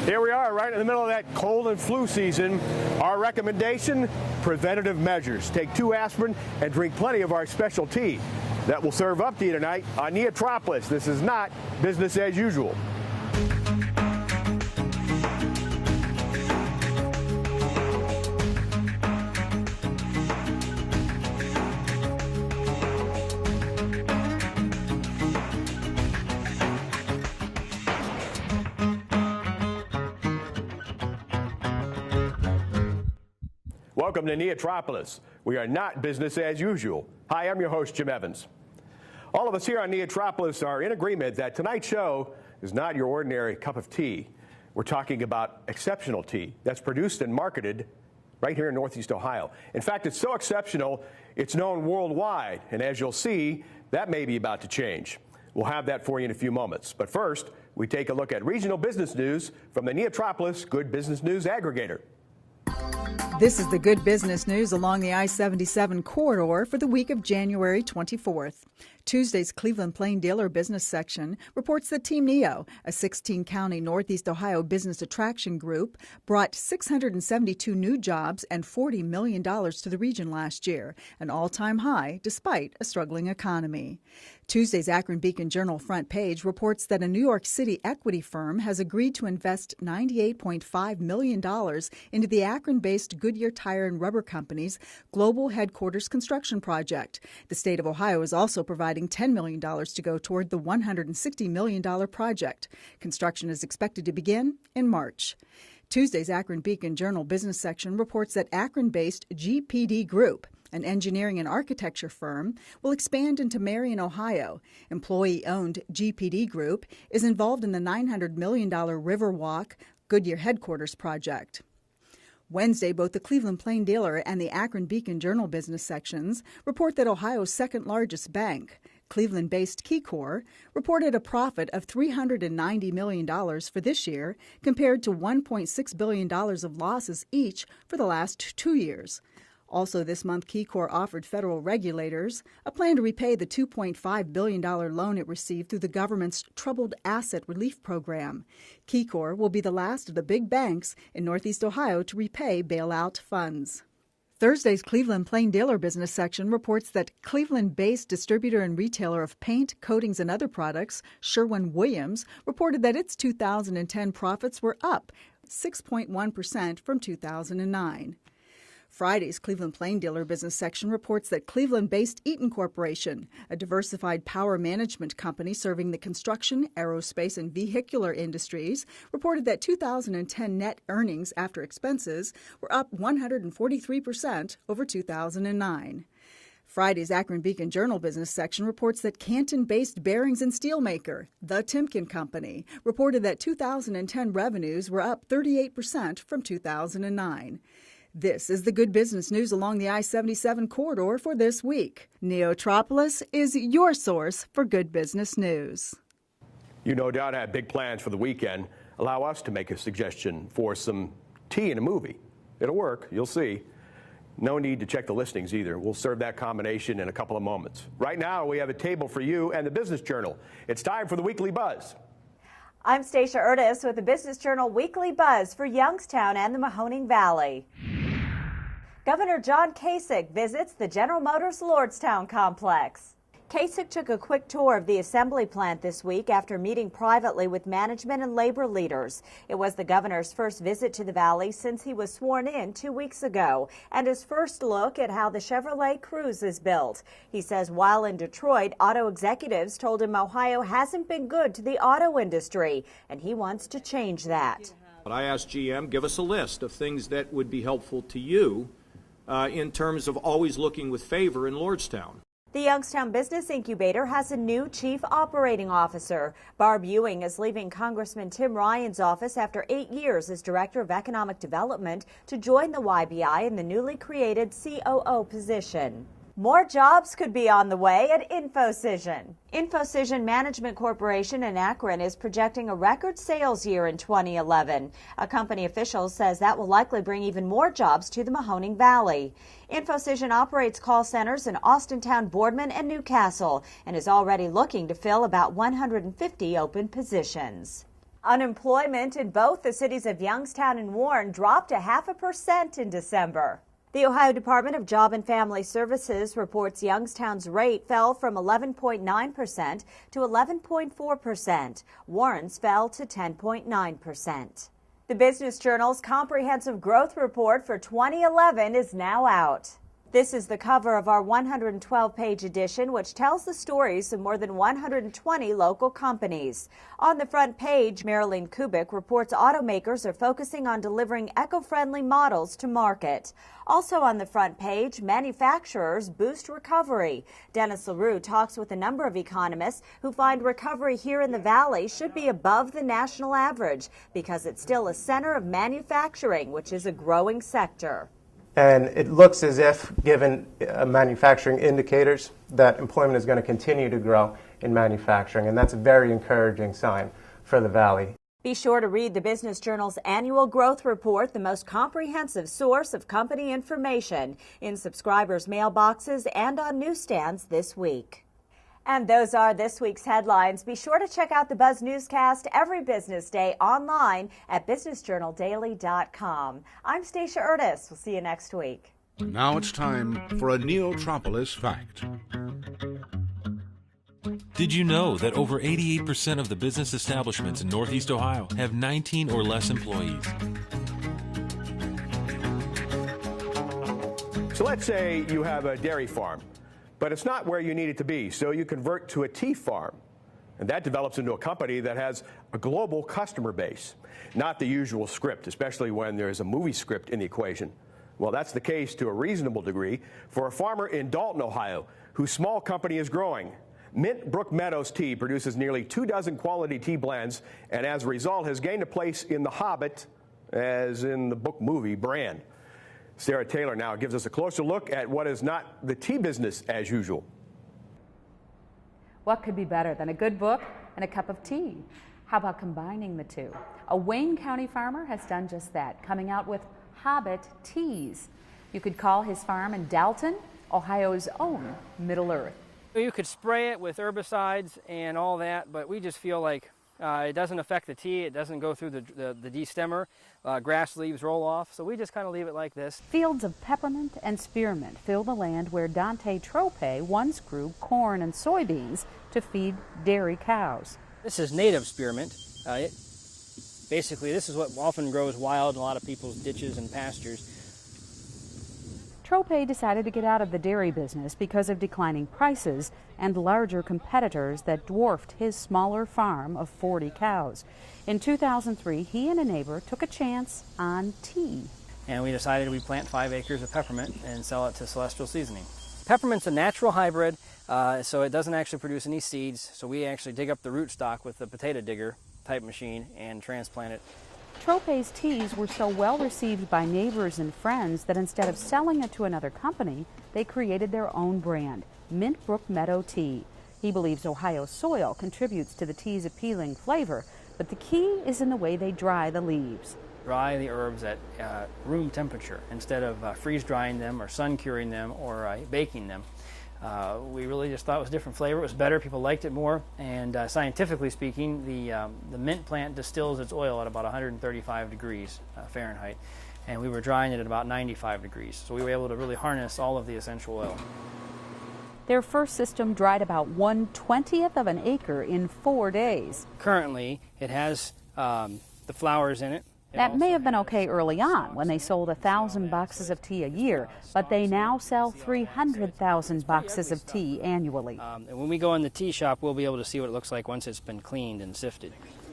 Here we are, right in the middle of that cold and flu season. Our recommendation, preventative measures. Take 2 aspirin and drink plenty of our special tea. That will serve up to you tonight on NEOtropolis. This is not business as usual. Welcome to NEOtropolis. We are not business as usual. Hi, I'm your host, Jim Evans. All of us here on NEOtropolis are in agreement that tonight's show is not your ordinary cup of tea. We're talking about exceptional tea that's produced and marketed right here in Northeast Ohio. In fact, it's so exceptional, it's known worldwide. And as you'll see, that may be about to change. We'll have that for you in a few moments. But first, we take a look at regional business news from the NEOtropolis Good Business News Aggregator. This is the good business news along the I-77 corridor for the week of January 24th. Tuesday's Cleveland Plain Dealer business section reports that Team Neo, a 16-county Northeast Ohio business attraction group, brought 672 new jobs and $40 million to the region last year, an all-time high despite a struggling economy. Tuesday's Akron Beacon Journal front page reports that a New York City equity firm has agreed to invest $98.5 million into the Akron-based Goodyear Tire and Rubber Company's global headquarters construction project. The state of Ohio is also providing $10 million to go toward the $160 million project. Construction is expected to begin in March. Tuesday's Akron Beacon Journal business section reports that Akron-based GPD Group, an engineering and architecture firm, will expand into Marion, Ohio. Employee-owned GPD Group is involved in the $900 million Riverwalk Goodyear headquarters project. Wednesday, both the Cleveland Plain Dealer and the Akron Beacon Journal business sections report that Ohio's second-largest bank, Cleveland-based KeyCorp, reported a profit of $390 million for this year compared to $1.6 billion of losses each for the last 2 years. Also this month, KeyCorp offered federal regulators a plan to repay the $2.5 billion loan it received through the government's Troubled Asset Relief Program. KeyCorp will be the last of the big banks in Northeast Ohio to repay bailout funds. Thursday's Cleveland Plain Dealer business section reports that Cleveland-based distributor and retailer of paint, coatings, and other products, Sherwin-Williams, reported that its 2010 profits were up 6.1% from 2009. Friday's Cleveland Plain Dealer business section reports that Cleveland-based Eaton Corporation, a diversified power management company serving the construction, aerospace, and vehicular industries, reported that 2010 net earnings after expenses were up 143% over 2009. Friday's Akron Beacon Journal business section reports that Canton-based bearings and steel maker, the Timken Company, reported that 2010 revenues were up 38% from 2009. This is the good business news along the I-77 corridor for this week. NEOtropolis is your source for good business news. You no doubt have big plans for the weekend. Allow us to make a suggestion for some tea and a movie. It'll work, you'll see. No need to check the listings either. We'll serve that combination in a couple of moments. Right now, we have a table for you and the Business Journal. It's time for the Weekly Buzz. I'm Stacia Erdis with the Business Journal Weekly Buzz for Youngstown and the Mahoning Valley. Governor John Kasich visits the General Motors Lordstown complex. Kasich took a quick tour of the assembly plant this week after meeting privately with management and labor leaders. It was the governor's first visit to the valley since he was sworn in 2 weeks ago, and his first look at how the Chevrolet Cruze is built. He says while in Detroit, auto executives told him Ohio hasn't been good to the auto industry, and he wants to change that. But I asked GM, give us a list of things that would be helpful to you in terms of always looking with favor in Lordstown. The Youngstown Business Incubator has a new chief operating officer. Barb Ewing is leaving Congressman Tim Ryan's office after 8 years as Director of Economic Development to join the YBI in the newly created COO position. More jobs could be on the way at InfoCision. InfoCision Management Corporation in Akron is projecting a record sales year in 2011. A company official says that will likely bring even more jobs to the Mahoning Valley. InfoCision operates call centers in Austintown, Boardman, and Newcastle, and is already looking to fill about 150 open positions. Unemployment in both the cities of Youngstown and Warren dropped 0.5% in December. The Ohio Department of Job and Family Services reports Youngstown's rate fell from 11.9% to 11.4%. Warren's fell to 10.9%. The Business Journal's comprehensive growth report for 2011 is now out. This is the cover of our 112-page edition, which tells the stories of more than 120 local companies. On the front page, Marilyn Kubik reports automakers are focusing on delivering eco-friendly models to market. Also on the front page, manufacturers boost recovery. Dennis LaRue talks with a number of economists who find recovery here in the Valley should be above the national average because it's still a center of manufacturing, which is a growing sector. And it looks as if, given manufacturing indicators, that employment is going to continue to grow in manufacturing, and that's a very encouraging sign for the Valley. Be sure to read the Business Journal's annual growth report, the most comprehensive source of company information, in subscribers' mailboxes and on newsstands this week. And those are this week's headlines. Be sure to check out the Buzz Newscast every business day online at businessjournaldaily.com. I'm Stacia Erdis. We'll see you next week. Now it's time for a NEOtropolis fact. Did you know that over 88% of the business establishments in Northeast Ohio have 19 or less employees? So let's say you have a dairy farm, but it's not where you need it to be, so you convert to a tea farm. And that develops into a company that has a global customer base, not the usual script, especially when there's a movie script in the equation. Well, that's the case to a reasonable degree for a farmer in Dalton, Ohio, whose small company is growing. Mint Brook Meadow's tea produces nearly 24 quality tea blends, and as a result has gained a place in The Hobbit, as in the book movie brand. Sarah Taylor now gives us a closer look at what is not the tea business as usual. What could be better than a good book and a cup of tea? How about combining the two? A Wayne County farmer has done just that, coming out with Hobbit teas. You could call his farm in Dalton, Ohio's own Middle Earth. You could spray it with herbicides and all that, but we just feel like it doesn't affect the tea, it doesn't go through the destemmer, grass leaves roll off, so we just kind of leave it like this. Fields of peppermint and spearmint fill the land where Untitled once grew corn and soybeans to feed dairy cows. This is native spearmint. Basically, this is what often grows wild in a lot of people's ditches and pastures. Trope decided to get out of the dairy business because of declining prices and larger competitors that dwarfed his smaller farm of 40 cows. In 2003, he and a neighbor took a chance on tea. And we decided we'd plant 5 acres of peppermint and sell it to Celestial Seasoning. Peppermint's a natural hybrid, so it doesn't actually produce any seeds, so we actually dig up the rootstock with the potato digger type machine and transplant it. Trope's teas were so well received by neighbors and friends that instead of selling it to another company, they created their own brand, Mint Brook Meadow Tea. He believes Ohio soil contributes to the tea's appealing flavor, but the key is in the way they dry the leaves. Dry the herbs at room temperature instead of freeze drying them or sun curing them or baking them. We really just thought it was a different flavor. It was better. People liked it more. And scientifically speaking, the mint plant distills its oil at about 135 degrees Fahrenheit. And we were drying it at about 95 degrees. So we were able to really harness all of the essential oil. Their first system dried about 1/20th of an acre in 4 days. Currently, it has the flowers in it. That may have been okay early on when they sold 1,000 boxes of tea a year, but they now sell 300,000 boxes of tea annually. And when we go in the tea shop, we'll be able to see what it looks like once it's been cleaned and sifted.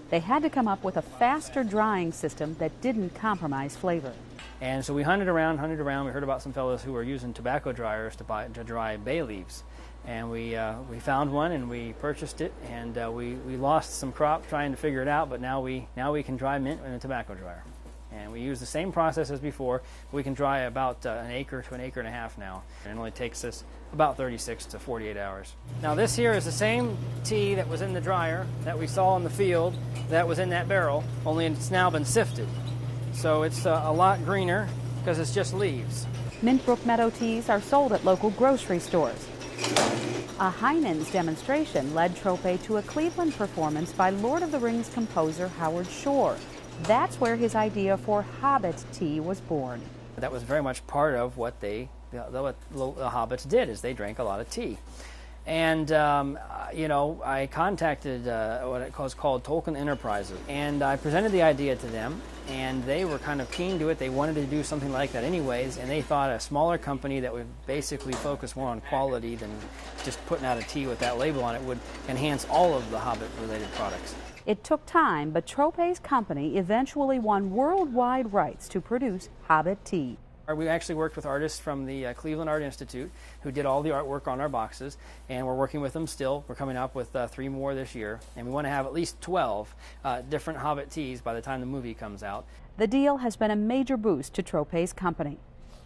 They had to come up with a faster drying system that didn't compromise flavor. And so we hunted around. We heard about some fellows who were using tobacco dryers to dry bay leaves. And we found one and we purchased it, and we lost some crop trying to figure it out, but now we can dry mint in a tobacco dryer. And we use the same process as before. We can dry about an acre to an acre and a half now. And it only takes us about 36 to 48 hours. Now this here is the same tea that was in the dryer that we saw in the field that was in that barrel, only it's now been sifted. So it's a lot greener because it's just leaves. Mint Brook Meadow teas are sold at local grocery stores. A Heinen's demonstration led Trope to a Cleveland performance by Lord of the Rings composer Howard Shore. That's where his idea for Hobbit tea was born. That was very much part of what the hobbits did, is they drank a lot of tea. And, you know, I contacted what it was called Tolkien Enterprises, and I presented the idea to them, and they were kind of keen to it. They wanted to do something like that anyways, and they thought a smaller company that would basically focus more on quality than just putting out a tea with that label on it would enhance all of the Hobbit-related products. It took time, but Trope's company eventually won worldwide rights to produce Hobbit tea. We actually worked with artists from the Cleveland Art Institute who did all the artwork on our boxes, and we're working with them still. We're coming up with 3 more this year, and we want to have at least 12 different Hobbit teas by the time the movie comes out. The deal has been a major boost to Trope's company.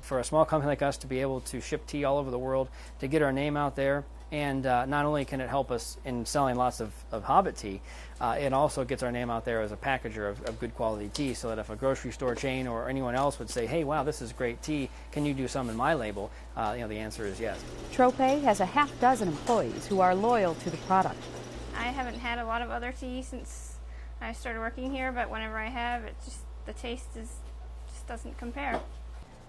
For a small company like us to be able to ship tea all over the world, to get our name out there, and not only can it help us in selling lots of Hobbit tea, it also gets our name out there as a packager of good quality tea, so that if a grocery store chain or anyone else would say, hey, wow, this is great tea, can you do some in my label? You know, the answer is yes. Trope has a half-dozen employees who are loyal to the product. I haven't had a lot of other tea since I started working here, but whenever I have, the taste just doesn't compare.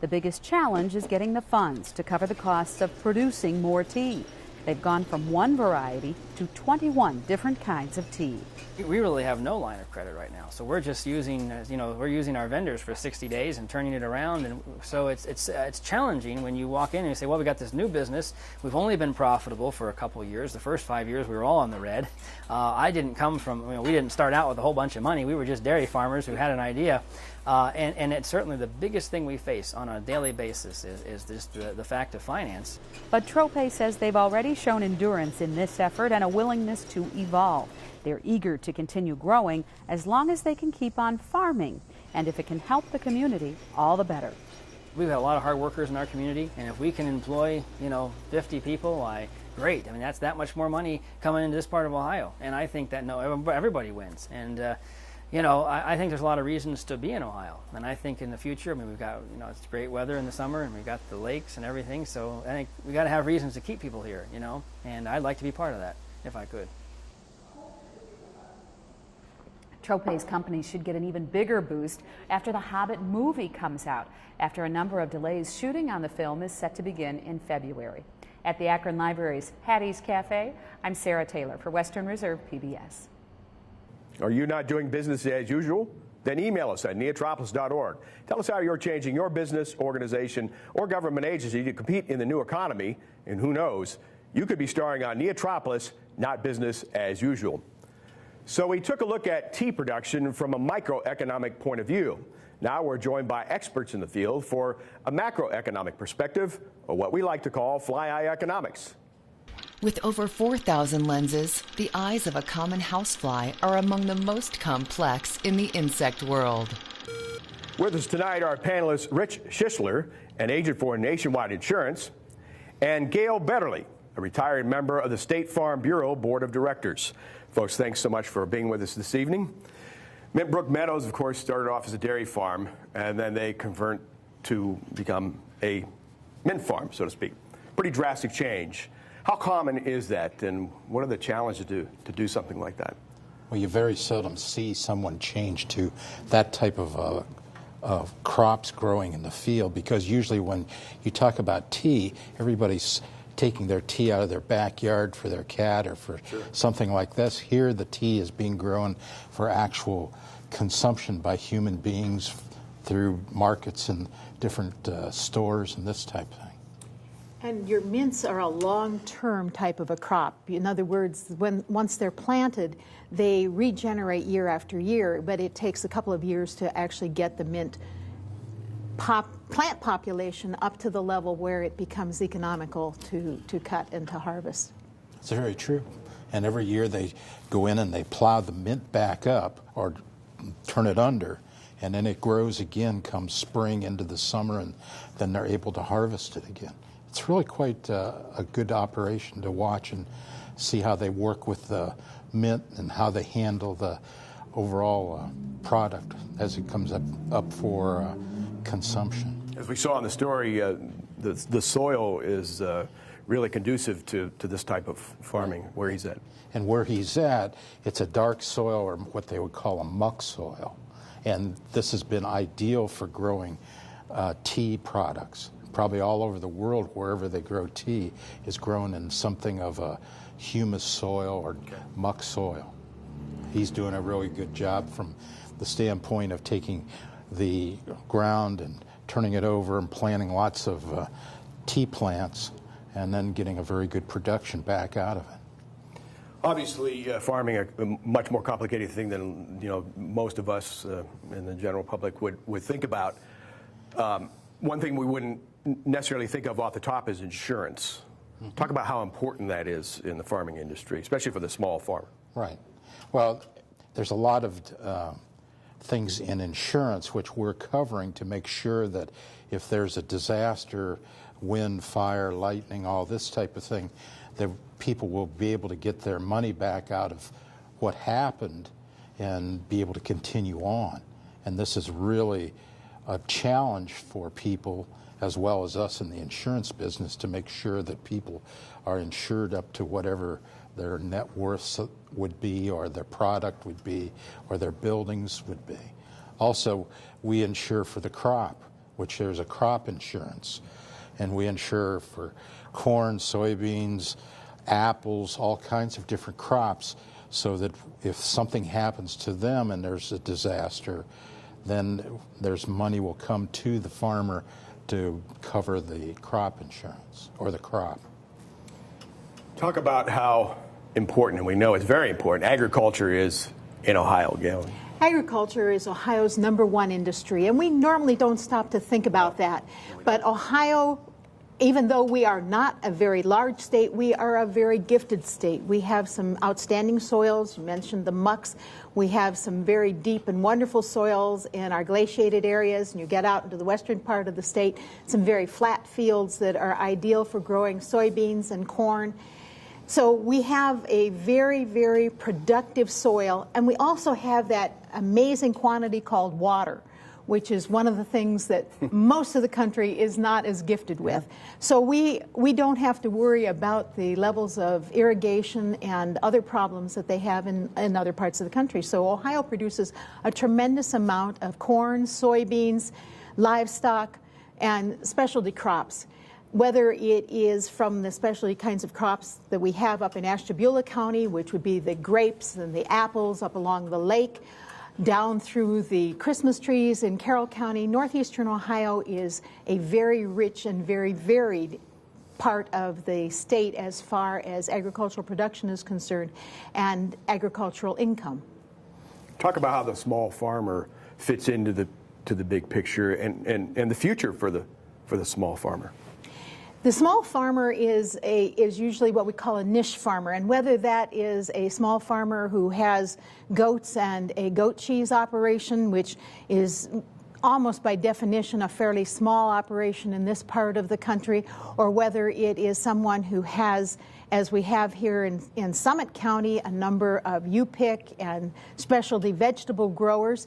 The biggest challenge is getting the funds to cover the costs of producing more tea. They've gone from 1 variety to 21 different kinds of tea. We really have no line of credit right now, so we're just using, we're using our vendors for 60 days and turning it around, and so it's challenging when you walk in and you say, well, we got this new business. We've only been profitable for a couple of years. The first 5 years we were all on the red. I didn't come from, we didn't start out with a whole bunch of money. We were just dairy farmers who had an idea. And it's certainly the biggest thing we face on a daily basis is just the fact of finance. But Trope says they've already shown endurance in this effort and a willingness to evolve. They're eager to continue growing as long as they can keep on farming. And if it can help the community, all the better. We've got a lot of hard workers in our community, and if we can employ, 50 people, great. I mean, that's that much more money coming into this part of Ohio. And I think that everybody wins. And I think there's a lot of reasons to be in Ohio, and I think in the future, we've got, it's great weather in the summer, and we've got the lakes and everything, so I think we got to have reasons to keep people here, and I'd like to be part of that, if I could. Trope's company should get an even bigger boost after the Hobbit movie comes out. After a number of delays, shooting on the film is set to begin in February. At the Akron Library's Hattie's Cafe, I'm Sarah Taylor for Western Reserve PBS. Are you not doing business as usual? Then email us at neotropolis.org. Tell us how you're changing your business, organization, or government agency to compete in the new economy. And who knows, you could be starring on NEOtropolis, Not Business as Usual. So we took a look at tea production from a microeconomic point of view. Now we're joined by experts in the field for a macroeconomic perspective, or what we like to call fly-eye economics. With over 4,000 lenses, the eyes of a common housefly are among the most complex in the insect world. With us tonight are panelists Rich Schisler, an agent for Nationwide Insurance, and Gail Betterly, a retired member of the State Farm Bureau Board of Directors. Folks, thanks so much for being with us this evening. Brook Meadows, of course, started off as a dairy farm, and then they convert to become a mint farm, so to speak. Pretty drastic change. How common is that, and what are the challenges to do something like that? Well, you very seldom see someone change to that type of crops growing in the field, because usually when you talk about tea, everybody's taking their tea out of their backyard for their cat or for something like this. Here, the tea is being grown for actual consumption by human beings through markets and different stores and this type of thing. And your mints are a long-term type of a crop. In other words, once they're planted, they regenerate year after year, but it takes a couple of years to actually get the mint plant population up to the level where it becomes economical to cut and to harvest. That's very true. And every year they go in and they plow the mint back up or turn it under, and then it grows again come spring into the summer, and then they're able to harvest it again. It's really quite a good operation to watch and see how they work with the mint and how they handle the overall product as it comes up for consumption. As we saw in the story, the soil is really conducive to this type of farming where he's at. And where he's at, it's a dark soil, or what they would call a muck soil. And this has been ideal for growing tea products. Probably all over the world, wherever they grow tea, is grown in something of a humus soil or muck soil. He's doing a really good job from the standpoint of taking the ground and turning it over and planting lots of tea plants and then getting a very good production back out of it. Obviously, farming a much more complicated thing than most of us in the general public would think about. One thing we wouldn't necessarily think of off the top is insurance. Mm-hmm. Talk about how important that is in the farming industry, especially for the small farmer. Right. Well, there's a lot of things in insurance which we're covering to make sure that if there's a disaster, wind, fire, lightning, all this type of thing, that people will be able to get their money back out of what happened and be able to continue on. And this is really a challenge for people as well as us in the insurance business to make sure that people are insured up to whatever their net worth would be, or their product would be, or their buildings would be. Also, we insure for the crop, which there's a crop insurance. And we insure for corn, soybeans, apples, all kinds of different crops, so that if something happens to them and there's a disaster, then there's money will come to the farmer to cover the crop insurance, or the crop. Talk about how important, and we know it's very important, agriculture is in Ohio, Gail. Agriculture is Ohio's #1 industry, and we normally don't stop to think about that. But Ohio, even though we are not a very large state, we are a very gifted state. We have some outstanding soils. You mentioned the mucks. We have some very deep and wonderful soils in our glaciated areas, and you get out into the western part of the state, some very flat fields that are ideal for growing soybeans and corn. So we have a very, very productive soil, and we also have that amazing quantity called water, which is one of the things that most of the country is not as gifted with. So we don't have to worry about the levels of irrigation and other problems that they have in other parts of the country. So Ohio produces a tremendous amount of corn, soybeans, livestock, and specialty crops. Whether it is from the specialty kinds of crops that we have up in Ashtabula County, which would be the grapes and the apples up along the lake, down through the Christmas trees in Carroll County, northeastern Ohio is a very rich and very varied part of the state as far as agricultural production is concerned and agricultural income. Talk about how the small farmer fits into the big picture and the future for the small farmer. The small farmer is usually what we call a niche farmer, and whether that is a small farmer who has goats and a goat cheese operation, which is almost by definition a fairly small operation in this part of the country, or whether it is someone who has, as we have here in Summit County, a number of U-pick and specialty vegetable growers.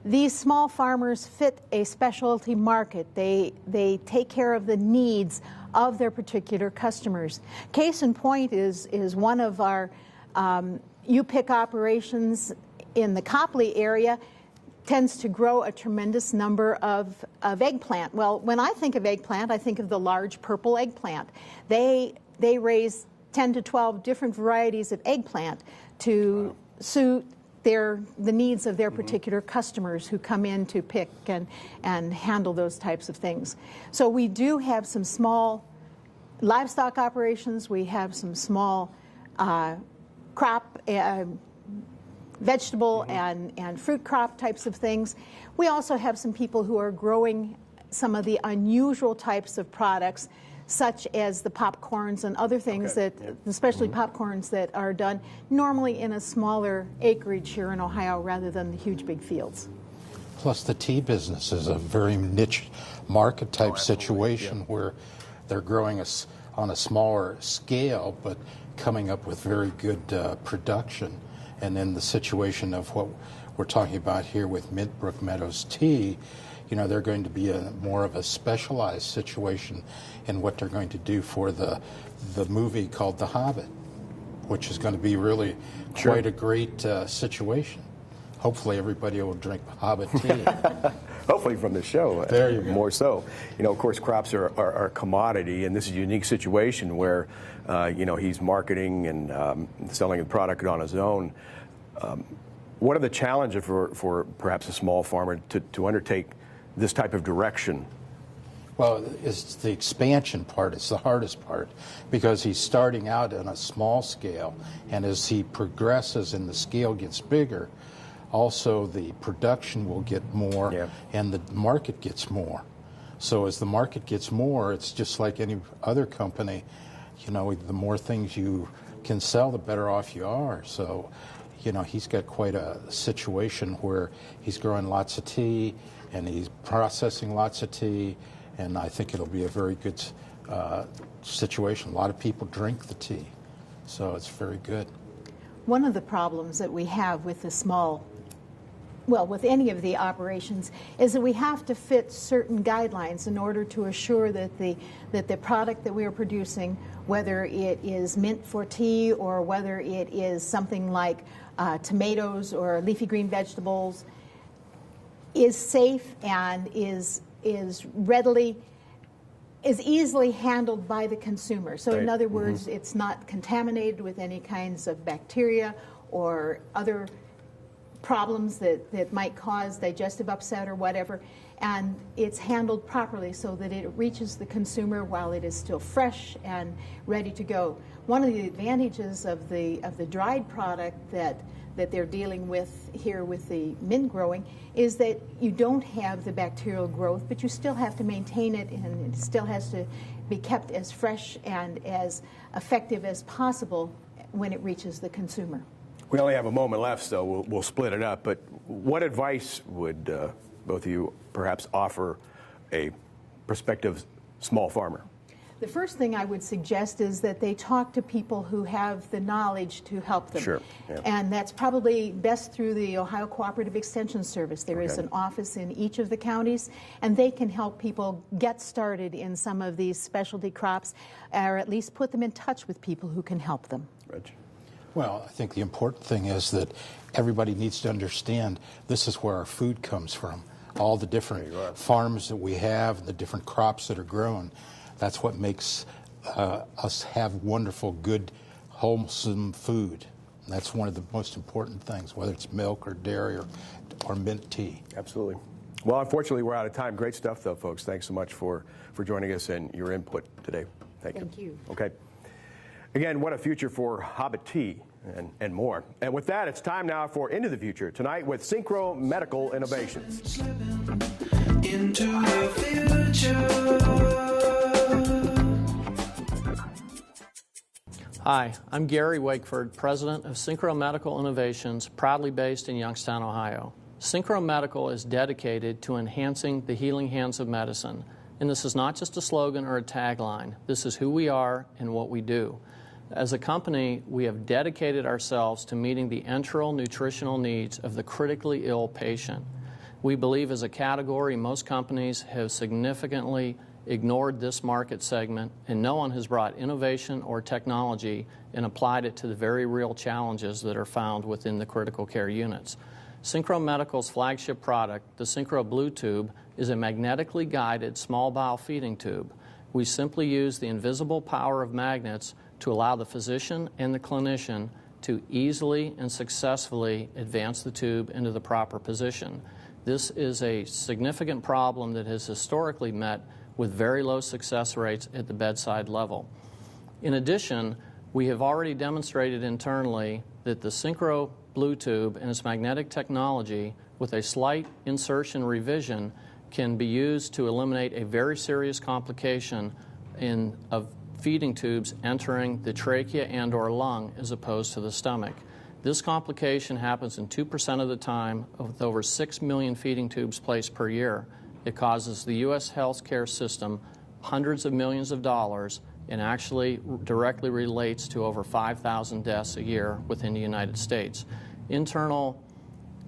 These small farmers fit a specialty market. They take care of the needs of their particular customers. Case in point is one of our U-pick operations in the Copley area tends to grow a tremendous number of eggplant. Well, when I think of eggplant, I think of the large purple eggplant. They raise 10 to 12 different varieties of eggplant to suit the needs of their particular customers who come in to pick and handle those types of things. So we do have some small livestock operations. We have some small crop, vegetable and fruit crop types of things. We also have some people who are growing some of the unusual types of products, such as the popcorns and other things especially popcorns that are done normally in a smaller acreage here in Ohio rather than the huge big fields. Plus the tea business is a very niche market type situation where they're growing on a smaller scale but coming up with very good production. And in the situation of what we're talking about here with Mint Brook Meadows tea, you know, they're going to be more of a specialized situation in what they're going to do for the movie called The Hobbit, which is going to be really quite a great situation. Hopefully everybody will drink Hobbit tea. Hopefully from the show. There you go. More so. You know, of course, crops are a commodity, and this is a unique situation where, you know, he's marketing and selling the product on his own. What are the challenges for perhaps a small farmer to undertake this type of direction? Well, it's the expansion part. It's the hardest part because he's starting out on a small scale, and as he progresses and the scale gets bigger, also the production will get more and the market gets more. So as the market gets more, it's just like any other company. You know, the more things you can sell, the better off you are. So, you know, he's got quite a situation where he's growing lots of tea and he's processing lots of tea, and I think it'll be a very good situation. A lot of people drink the tea, so it's very good. One of the problems that we have with the small, well, with any of the operations, is that we have to fit certain guidelines in order to assure that the product that we are producing, whether it is mint for tea or whether it is something like tomatoes or leafy green vegetables, is safe and is easily handled by the consumer. So in other words, it's not contaminated with any kinds of bacteria or other problems that might cause digestive upset or whatever, and it's handled properly so that it reaches the consumer while it is still fresh and ready to go. One of the advantages of the dried product that they're dealing with here with the mint growing is that you don't have the bacterial growth, but you still have to maintain it, and it still has to be kept as fresh and as effective as possible when it reaches the consumer. We only have a moment left, so we'll split it up. But what advice would both of you perhaps offer a prospective small farmer? The first thing I would suggest is that they talk to people who have the knowledge to help them. Sure. Yeah. And that's probably best through the Ohio Cooperative Extension Service. There is an office in each of the counties, and they can help people get started in some of these specialty crops, or at least put them in touch with people who can help them. Reg? Well, I think the important thing is that everybody needs to understand this is where our food comes from. All the different farms that we have, the different crops that are grown. That's what makes us have wonderful, good, wholesome food. And that's one of the most important things, whether it's milk or dairy or mint tea. Absolutely. Well, unfortunately, we're out of time. Great stuff, though, folks. Thanks so much for joining us and your input today. Thank you. Thank you. Okay. Again, what a future for Hobbit tea and more. And with that, it's time now for Into the Future, tonight with Synchro Medical Innovations. Into the future. Hi, I'm Gary Wakeford, President of Synchro Medical Innovations, proudly based in Youngstown, Ohio. Synchro Medical is dedicated to enhancing the healing hands of medicine. And this is not just a slogan or a tagline. This is who we are and what we do. As a company, we have dedicated ourselves to meeting the enteral nutritional needs of the critically ill patient. We believe as a category, most companies have significantly ignored this market segment, and no one has brought innovation or technology and applied it to the very real challenges that are found within the critical care units. Synchro Medical's flagship product, the Synchro Blue Tube, is a magnetically guided small bowel feeding tube. We simply use the invisible power of magnets to allow the physician and the clinician to easily and successfully advance the tube into the proper position. This is a significant problem that has historically met with very low success rates at the bedside level. In addition, we have already demonstrated internally that the Synchro Blue Tube and its magnetic technology, with a slight insertion revision, can be used to eliminate a very serious complication of feeding tubes entering the trachea and or lung as opposed to the stomach. This complication happens in 2% of the time with over 6 million feeding tubes placed per year. It causes the U.S. healthcare system hundreds of millions of dollars and actually directly relates to over 5,000 deaths a year within the United States. Internal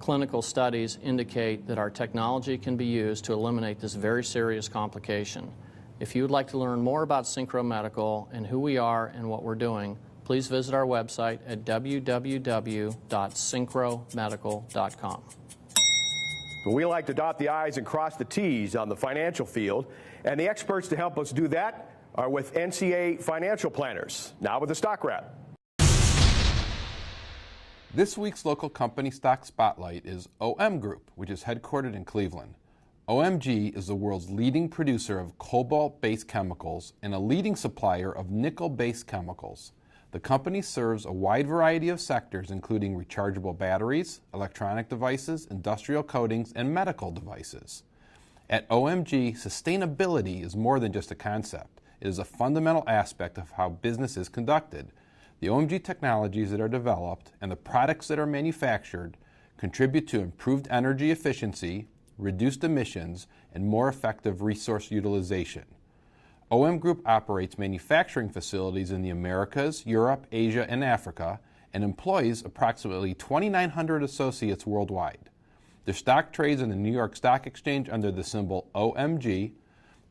clinical studies indicate that our technology can be used to eliminate this very serious complication. If you would like to learn more about Synchro Medical and who we are and what we're doing, please visit our website at www.synchromedical.com. We like to dot the I's and cross the T's on the financial field, and the experts to help us do that are with NCA Financial Planners. Now with the stock wrap. This week's local company stock spotlight is OM Group, which is headquartered in Cleveland. OMG is the world's leading producer of cobalt-based chemicals and a leading supplier of nickel-based chemicals. The company serves a wide variety of sectors, including rechargeable batteries, electronic devices, industrial coatings, and medical devices. At OMG, sustainability is more than just a concept. It is a fundamental aspect of how business is conducted. The OMG technologies that are developed and the products that are manufactured contribute to improved energy efficiency, reduced emissions, and more effective resource utilization. OM Group operates manufacturing facilities in the Americas, Europe, Asia, and Africa, and employs approximately 2,900 associates worldwide. Their stock trades in the New York Stock Exchange under the symbol OMG.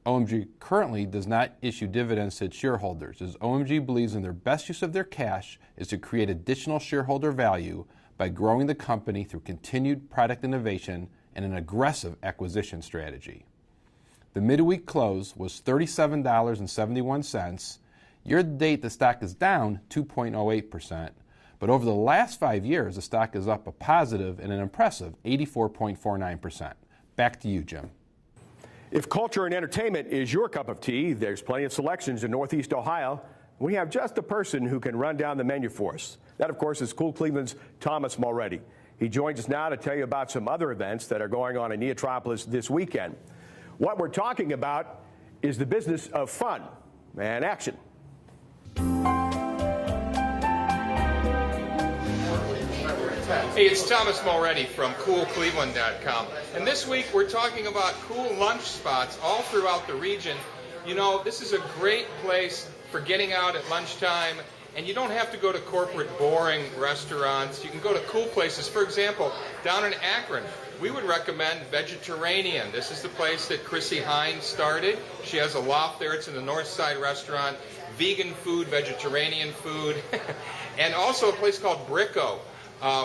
OMG currently does not issue dividends to its shareholders, as OMG believes in their best use of their cash is to create additional shareholder value by growing the company through continued product innovation and an aggressive acquisition strategy. The midweek close was $37.71. Year-to-date, the stock is down 2.08%, but over the last 5 years, the stock is up a positive and an impressive 84.49%. Back to you, Jim. If culture and entertainment is your cup of tea, there's plenty of selections in Northeast Ohio. We have just the person who can run down the menu for us. That, of course, is Cool Cleveland's Thomas Mulready. He joins us now to tell you about some other events that are going on in NEOtropolis this weekend. What we're talking about is the business of fun and action. Hey, it's Thomas Mulready from CoolCleveland.com. And this week we're talking about cool lunch spots all throughout the region. You know, this is a great place for getting out at lunchtime, and you don't have to go to corporate, boring restaurants. You can go to cool places. For example, down in Akron, we would recommend Vegetarian. This is the place that Chrissy Hines started. She has a loft there. It's in the North Side restaurant. Vegan food, vegetarian food. And also a place called Bricko,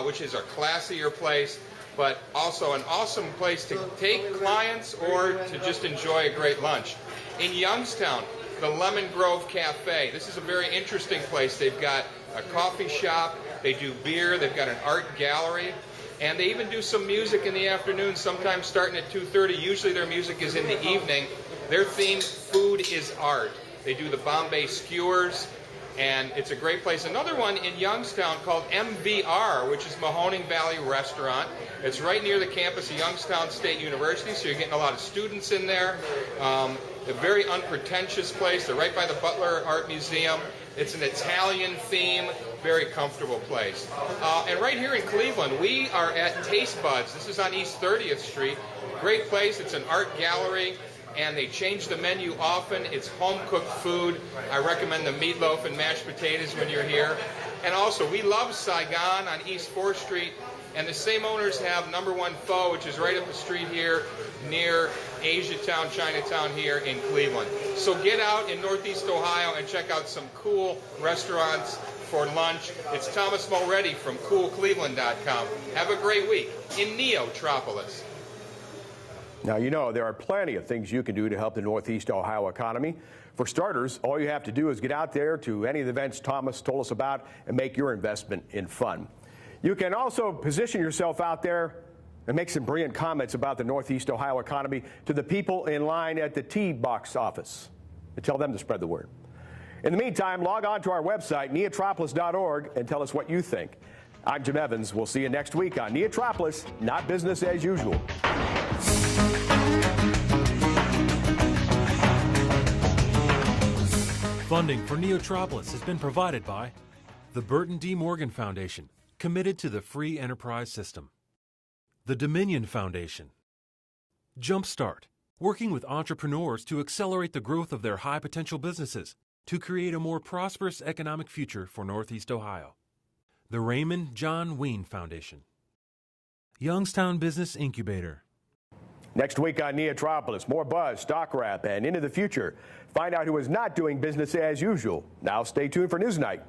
which is a classier place, but also an awesome place to take clients or to just enjoy a great lunch. In Youngstown, the Lemon Grove Cafe. This is a very interesting place. They've got a coffee shop, they do beer, they've got an art gallery, and they even do some music in the afternoon, sometimes starting at 2:30. Usually their music is in the evening. Their theme, food is art. They do the Bombay skewers, and it's a great place. Another one in Youngstown called MVR, which is Mahoning Valley Restaurant. It's right near the campus of Youngstown State University, so you're getting a lot of students in there. A very unpretentious place. They're right by the Butler Art Museum. It's an Italian theme, very comfortable place. And right here in Cleveland, we are at Taste Buds. This is on East 30th Street. Great place. It's an art gallery, and they change the menu often. It's home-cooked food. I recommend the meatloaf and mashed potatoes when you're here. And also, we love Saigon on East 4th Street, and the same owners have Number One Pho, which is right up the street here near Asiatown, Chinatown here in Cleveland. So get out in Northeast Ohio and check out some cool restaurants for lunch. It's Thomas Mulready from CoolCleveland.com. Have a great week in NEOtropolis. Now, you know, there are plenty of things you can do to help the Northeast Ohio economy. For starters, all you have to do is get out there to any of the events Thomas told us about and make your investment in fun. You can also position yourself out there and make some brilliant comments about the Northeast Ohio economy to the people in line at the tea box office and tell them to spread the word. In the meantime, log on to our website, neotropolis.org, and tell us what you think. I'm Jim Evans. We'll see you next week on NEOtropolis, not business as usual. Funding for NEOtropolis has been provided by the Burton D. Morgan Foundation, committed to the free enterprise system. The Dominion Foundation. Jumpstart, working with entrepreneurs to accelerate the growth of their high-potential businesses to create a more prosperous economic future for Northeast Ohio. The Raymond John Ween Foundation. Youngstown Business Incubator. Next week on NEOtropolis, more buzz, stock wrap, and into the future. Find out who is not doing business as usual. Now stay tuned for Newsnight.